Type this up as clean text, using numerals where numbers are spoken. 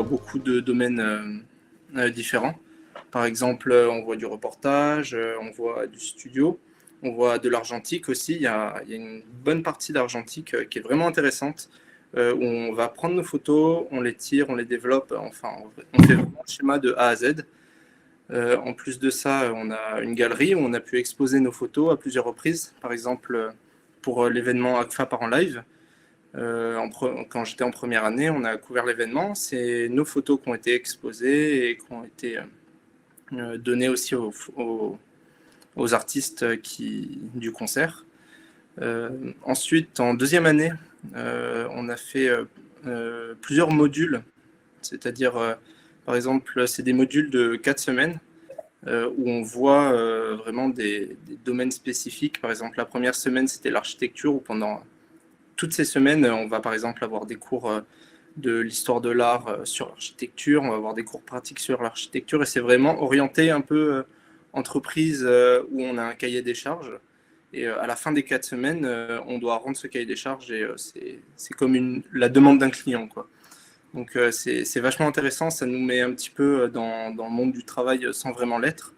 voit beaucoup de domaines différents. Par exemple, on voit du reportage, on voit du studio, on voit de l'argentique aussi. Il y a une bonne partie d'argentique qui est vraiment intéressante, où on va prendre nos photos, on les tire, on les développe, enfin, on fait vraiment le schéma de A à Z. En plus de ça, on a une galerie où on a pu exposer nos photos à plusieurs reprises. Par exemple, pour l'événement ACFA par en live, quand j'étais en première année, on a couvert l'événement. C'est nos photos qui ont été exposées et qui ont été données aussi aux artistes du concert. Ensuite, en deuxième année, on a fait plusieurs modules, c'est-à-dire, par exemple, c'est des modules de 4 semaines où on voit vraiment des domaines spécifiques. Par exemple, la première semaine, c'était l'architecture, où pendant toutes ces semaines, on va par exemple avoir des cours de l'histoire de l'art sur l'architecture, on va avoir des cours pratiques sur l'architecture, et c'est vraiment orienté un peu entreprise où on a un cahier des charges. Et à la fin des 4 semaines, on doit rendre ce cahier des charges, et c'est comme la demande d'un client, quoi. Donc c'est vachement intéressant, ça nous met un petit peu dans le monde du travail sans vraiment l'être.